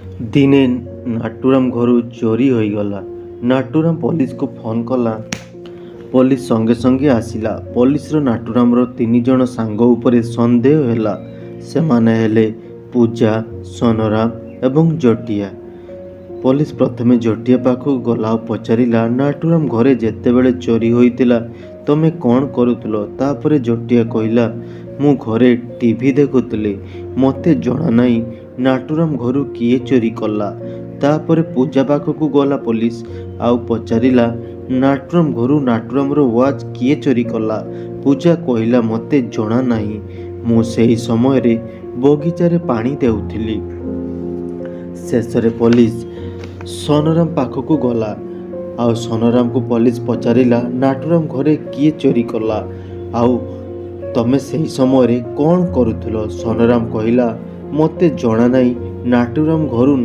दिने नाटुराम घर चोरी हो गला। नाटुराम पुलिस को फोन कला। पुलिस संगे संगे आसिला। पुलिस नाटुराम तीन जन सांग उपरे संदेह हैला। से माने हेले पूजा, सोनराम एवं जटिया। पुलिस प्रथमे जटिया पाखक गला और पचारिला, नाटुराम घरे जेतेबेले चोरी होइतिला तमे कौन करुथलो? तापरे जटिया कहिला, मु घरे टीवी देखुतली, मते जणा नाही नाटुराम घरु किए चोरी कला। तापरे पूजा पाखक गला पुलिस आउ पचारिला, नाटुराम घरु नाटुराम रो वाच किए चोरी कला? पूजा कहिला, मते जणा नाही, मु सेही समय रे बगीचारे पानी देउथिली। शेषरे पुलिस सोनराम पाखक गला आउ सोनराम को पुलिस पचारिला, नाटुराम घरे किए चोरी कला आउ तमे सही समय रे कौन करुथलो? सोनराम कहिला, मते जणा नाही, नाटुराम घरु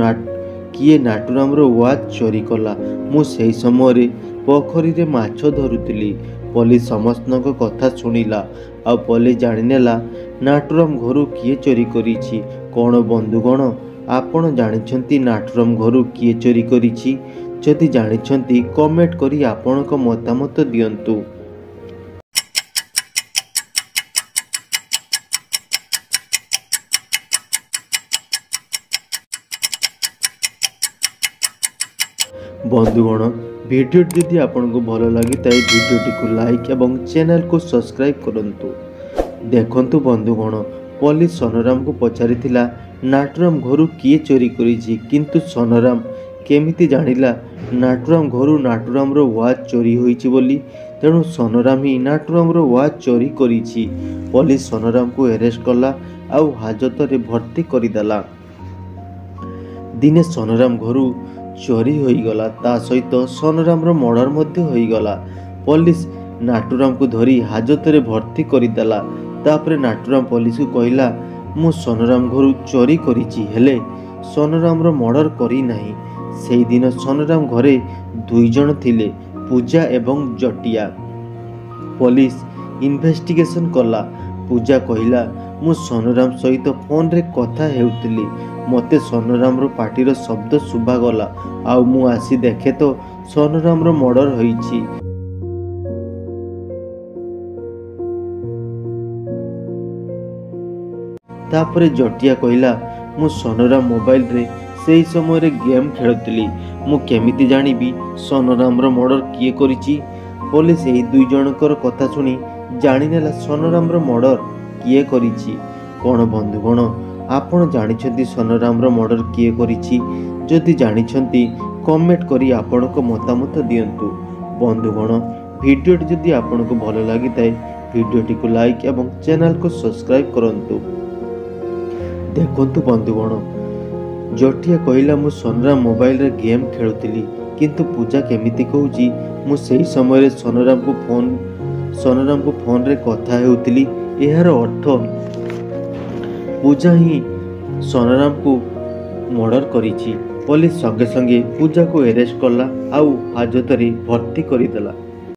किए नाटुराम रो वाच चोरी कला। मु सही समय रे पोखरी रे माछ धरुथिली। पुलिस समस्त कथा सुनिला आउ पुलिस जानिनेला नाटुराम घरु किए चोरी करिछि। कोन बंधुगण, आपण जानिछंती नाटुराम घरु किए चोरी करिछि? जदि जानिछंती कमेंट करी आपणक मतामत दियंतु। बंधुगण, वीडियो जदि आपको भल लगी ताई वीडियोटी को लाइक एवं चैनल को सब्सक्राइब करंतु। देखंतु बंधुगण, पुलिस सोनराम को पचारिथिला, नाटुराम घरु किए चोरी करिछि, किंतु सोनराम केमिति जानिला नाटुराम घरु नाटुराम रो वाच चोरी होइछि बोली? तेणु सोनराम ही नाटुराम रो वाच चोरी करिछि। पुलिस सोनराम को अरेस्ट कला आउ हाजत रे भर्ती करिदेला। दिने सोनराम घरु चोरी होई गला, ता सहित सोनराम रो मर्डर मध्य होई गला। पुलिस नाटुराम को धरी हाजत रे भर्ती करिदेला। तापरे नाटुराम पुलिस को कहिला, मु सोनराम घरु चोरी करिछि, हेले सोनराम रो मर्डर करी नाही। सेही दिन सोनराम घरे दुई जन थिले, पूजा एवं जटिया। पुलिस इन्वेस्टिगेशन कला। पूजा कहिला, मु सोनराम सहित फोन रे कथा हेउतिली, मते सोनराम रो पार्टीर शब्द सुभा गला आउ मु आसी देखे तो सोनराम रो मर्डर होइछि। तापरे जटिया कहिला, मु सोनराम मोबाइल रे सेही समय रे गेम खेलुतिली, मु केमिति जानिबी सोनराम रो मर्डर किए करिछि? पुलिस एही दुई जनकर कथा सुनी जानिनेला सोनराम रो मर्डर किए करिछि। कोन बंधुगण, आपण जानिछंती सोनराम रो मर्डर किए करिछि? जदि जानिछंती कमेंट करी आपणक मतामत दियंतु। बंधुगण, वीडियो जदि आपनको भल लागि ताई वीडियोटी को लाइक एवं चैनल को सब्सक्राइब करंतु। देखंतु बंधुगण, जटिया कहिला, मु सोनराम मोबाइल रे गेम खेलुतिली, किंतु पूजा केमिति कहूची मु सेही समय रे सोनराम को फोन रे कथा हेउतिली। एहार अर्थ पूजा ही सोनराम को मर्डर करिछि। पुलिस संगे संगे पूजा को अरेस्ट कला आउ हाजत रे भर्ती करिदेला।